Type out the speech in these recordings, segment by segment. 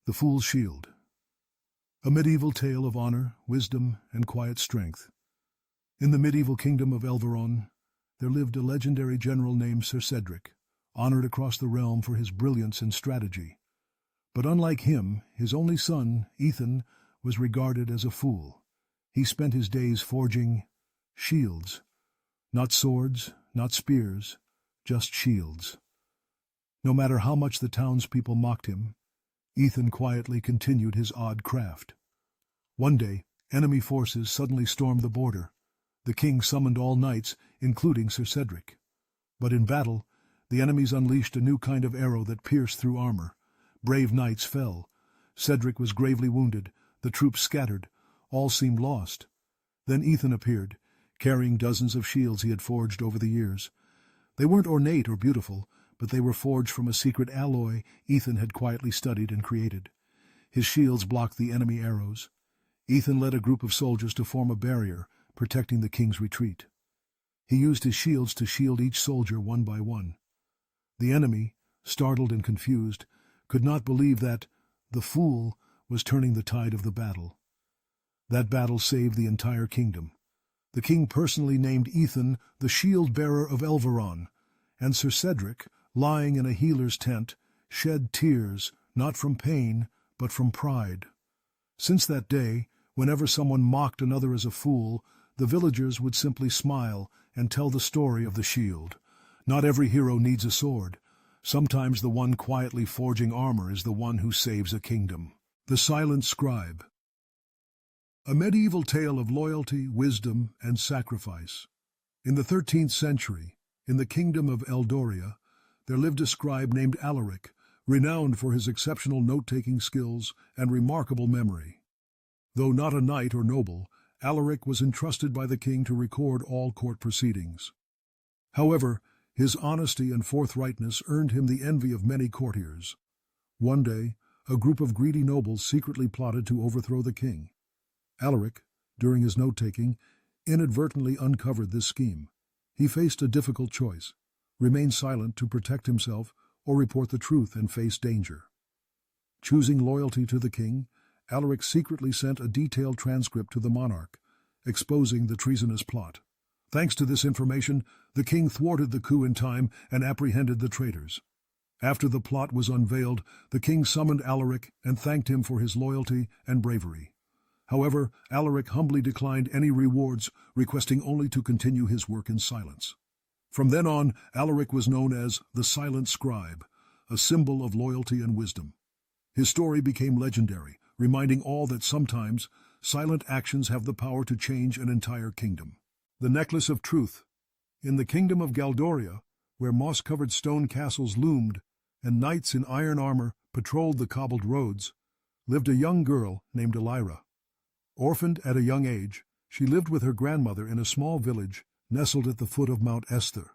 The Fool's Shield. A medieval tale of honor, wisdom, and quiet strength. In the medieval kingdom of Elveron, there lived a legendary general named Sir Cedric, honored across the realm for his brilliance and strategy. But unlike him, his only son, Ethan, was regarded as a fool. He spent his days forging shields. Not swords, not spears, just shields. No matter how much the townspeople mocked him, Ethan quietly continued his odd craft. One day, enemy forces suddenly stormed the border. The king summoned all knights, including Sir Cedric. But in battle, the enemies unleashed a new kind of arrow that pierced through armor. Brave knights fell. Cedric was gravely wounded. The troops scattered. All seemed lost. Then Ethan appeared, carrying dozens of shields he had forged over the years. They weren't ornate or beautiful, but they were forged from a secret alloy Ethan had quietly studied and created. His shields blocked the enemy arrows. Ethan led a group of soldiers to form a barrier, protecting the king's retreat. He used his shields to shield each soldier one by one. The enemy, startled and confused, could not believe that the fool was turning the tide of the battle. That battle saved the entire kingdom. The king personally named Ethan the shield-bearer of Elveron, and Sir Cedric, lying in a healer's tent, shed tears, not from pain, but from pride. Since that day, whenever someone mocked another as a fool, the villagers would simply smile and tell the story of the shield. Not every hero needs a sword. Sometimes the one quietly forging armor is the one who saves a kingdom. The Silent Scribe. A medieval tale of loyalty, wisdom, and sacrifice. In the 13th century, in the kingdom of Eldoria, there lived a scribe named Alaric, renowned for his exceptional note-taking skills and remarkable memory. Though not a knight or noble, Alaric was entrusted by the king to record all court proceedings. However, his honesty and forthrightness earned him the envy of many courtiers. One day, a group of greedy nobles secretly plotted to overthrow the king. Alaric, during his note-taking, inadvertently uncovered this scheme. He faced a difficult choice: remain silent to protect himself or report the truth and face danger. Choosing loyalty to the king, Alaric secretly sent a detailed transcript to the monarch, exposing the treasonous plot. Thanks to this information, the king thwarted the coup in time and apprehended the traitors. After the plot was unveiled, the king summoned Alaric and thanked him for his loyalty and bravery. However, Alaric humbly declined any rewards, requesting only to continue his work in silence. From then on, Alaric was known as the Silent Scribe, a symbol of loyalty and wisdom. His story became legendary, reminding all that sometimes silent actions have the power to change an entire kingdom. The Necklace of Truth. In the kingdom of Galdoria, where moss-covered stone castles loomed and knights in iron armor patrolled the cobbled roads, lived a young girl named Elira. Orphaned at a young age, she lived with her grandmother in a small village nestled at the foot of Mount Esther.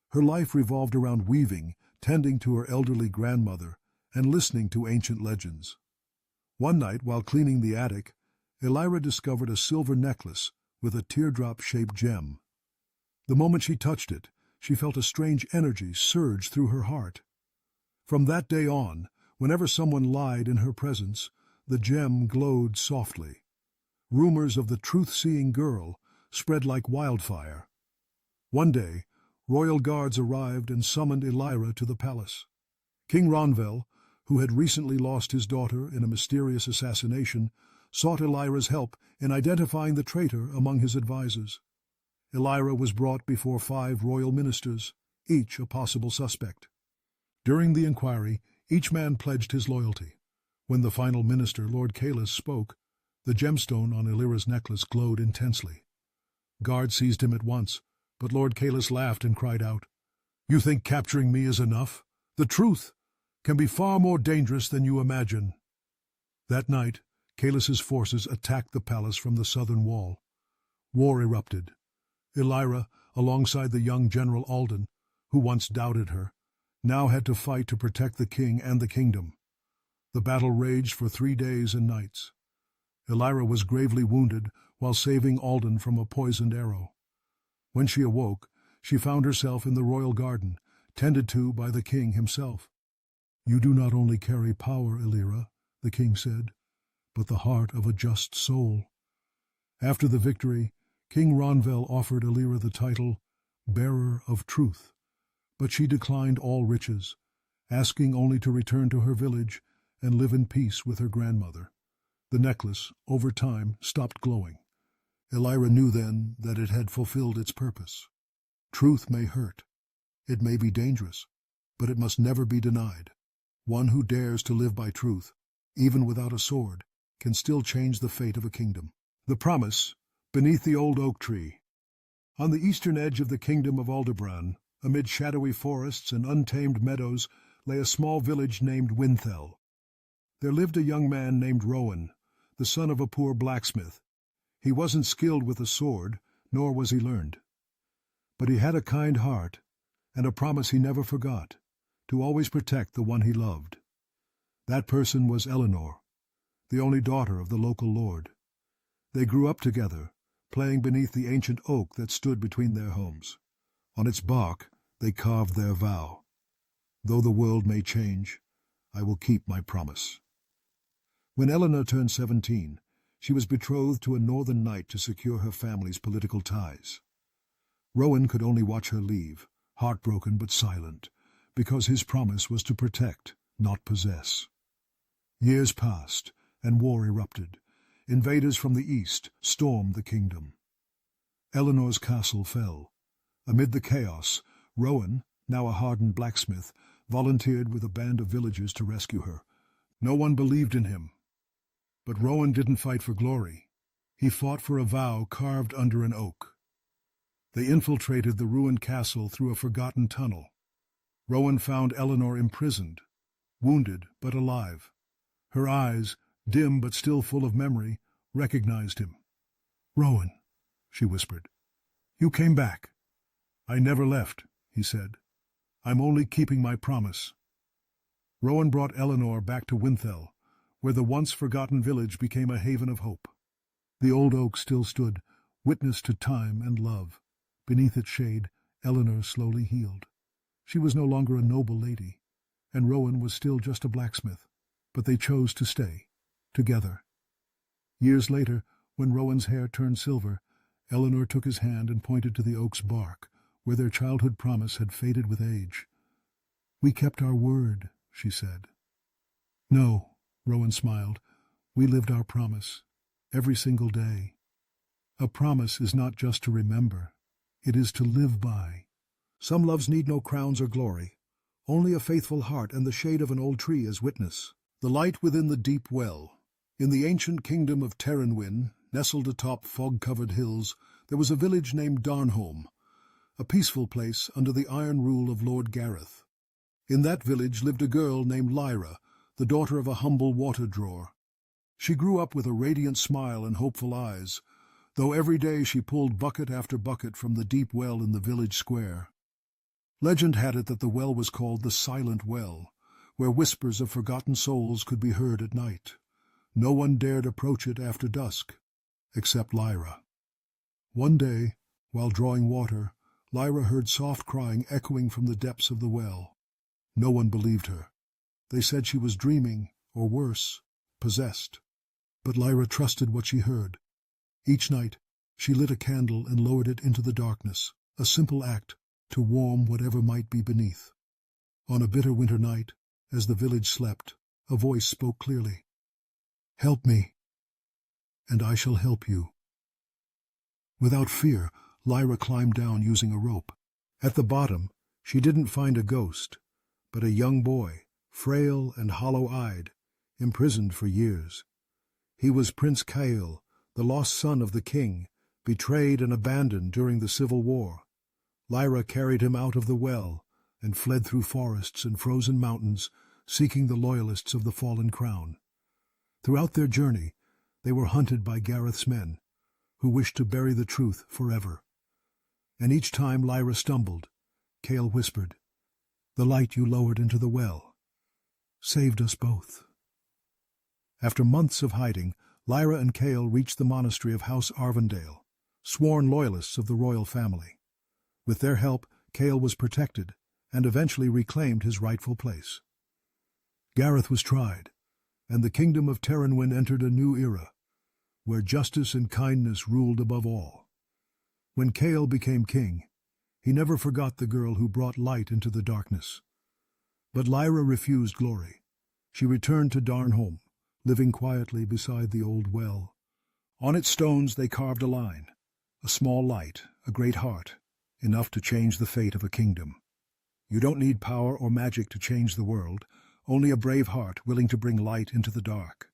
Her life revolved around weaving, tending to her elderly grandmother, and listening to ancient legends. One night, while cleaning the attic, Elira discovered a silver necklace with a teardrop-shaped gem. The moment she touched it, she felt a strange energy surge through her heart. From that day on, whenever someone lied in her presence, the gem glowed softly. Rumors of the truth-seeing girl spread like wildfire. One day, royal guards arrived and summoned Elira to the palace. King Ronvel, who had recently lost his daughter in a mysterious assassination, sought Elira's help in identifying the traitor among his advisors. Elira was brought before 5 royal ministers, each a possible suspect. During the inquiry, each man pledged his loyalty. When the final minister, Lord Caelus, spoke, the gemstone on Elira's necklace glowed intensely. Guards seized him at once, but Lord Caelus laughed and cried out, "You think capturing me is enough? The truth can be far more dangerous than you imagine." That night, Caelus's forces attacked the palace from the southern wall. War erupted. Elira, alongside the young General Alden, who once doubted her, now had to fight to protect the king and the kingdom. The battle raged for 3 days and nights. Elira was gravely wounded while saving Alden from a poisoned arrow. When she awoke, she found herself in the royal garden, tended to by the king himself. "You do not only carry power, Elira, the king said, but the heart of a just soul. After the victory, King Ronvel offered Alira the title Bearer of Truth, but she declined all riches, asking only to return to her village and live in peace with her grandmother. The necklace, over time, stopped glowing. Alira knew then that it had fulfilled its purpose. Truth may hurt. It may be dangerous, but it must never be denied. One who dares to live by truth, even without a sword, can still change the fate of a kingdom. The promise, beneath the old oak tree. On the eastern edge of the kingdom of Aldebaran, amid shadowy forests and untamed meadows, lay a small village named Winthel. There lived a young man named Rowan, the son of a poor blacksmith. He wasn't skilled with a sword, nor was he learned. But he had a kind heart, and a promise he never forgot, to always protect the one he loved. That person was Eleanor, the only daughter of the local lord. They grew up together, playing beneath the ancient oak that stood between their homes. On its bark they carved their vow. Though the world may change, I will keep my promise. When Eleanor turned 17, she was betrothed to a northern knight to secure her family's political ties. Rowan could only watch her leave, heartbroken but silent, because his promise was to protect, not possess. Years passed, and war erupted. Invaders from the east stormed the kingdom. Eleanor's castle fell. Amid the chaos, Rowan, now a hardened blacksmith, volunteered with a band of villagers to rescue her. No one believed in him. But Rowan didn't fight for glory. He fought for a vow carved under an oak. They infiltrated the ruined castle through a forgotten tunnel. Rowan found Eleanor imprisoned, wounded but alive. Her eyes, dim but still full of memory, recognized him. "Rowan," she whispered, "you came back." "I never left," he said. "I'm only keeping my promise." Rowan brought Eleanor back to Winthel, where the once-forgotten village became a haven of hope. The old oak still stood, witness to time and love. Beneath its shade, Eleanor slowly healed. She was no longer a noble lady, and Rowan was still just a blacksmith, but they chose to stay, together. Years later, when Rowan's hair turned silver, Eleanor took his hand and pointed to the oak's bark, where their childhood promise had faded with age. "We kept our word," she said. "No," Rowan smiled. "We lived our promise, every single day. A promise is not just to remember, it is to live by. Some loves need no crowns or glory, only a faithful heart and the shade of an old tree as witness. The light within the deep well. In the ancient kingdom of Terranwyn, nestled atop fog-covered hills, there was a village named Darnholm, a peaceful place under the iron rule of Lord Gareth. In that village lived a girl named Lyra, the daughter of a humble water-drawer. She grew up with a radiant smile and hopeful eyes, though every day she pulled bucket after bucket from the deep well in the village square. Legend had it that the well was called the Silent Well, where whispers of forgotten souls could be heard at night. No one dared approach it after dusk, except Lyra. One day, while drawing water, Lyra heard soft crying echoing from the depths of the well. No one believed her. They said she was dreaming, or worse, possessed. But Lyra trusted what she heard. Each night, she lit a candle and lowered it into the darkness, a simple act to warm whatever might be beneath. On a bitter winter night, as the village slept, a voice spoke clearly. "Help me, and I shall help you." Without fear, Lyra climbed down using a rope. At the bottom, she didn't find a ghost, but a young boy, frail and hollow-eyed, imprisoned for years. He was Prince Cael, the lost son of the king, betrayed and abandoned during the Civil War. Lyra carried him out of the well and fled through forests and frozen mountains, seeking the loyalists of the fallen crown. Throughout their journey, they were hunted by Gareth's men, who wished to bury the truth forever. And each time Lyra stumbled, Cael whispered, "The light you lowered into the well saved us both." After months of hiding, Lyra and Cael reached the monastery of House Arvendale, sworn loyalists of the royal family. With their help, Cael was protected and eventually reclaimed his rightful place. Gareth was tried, and the kingdom of Terranwyn entered a new era, where justice and kindness ruled above all. When Cale became king, he never forgot the girl who brought light into the darkness. But Lyra refused glory. She returned to Darnholm, living quietly beside the old well. On its stones they carved a line, a small light, a great heart, enough to change the fate of a kingdom. You don't need power or magic to change the world, only a brave heart willing to bring light into the dark.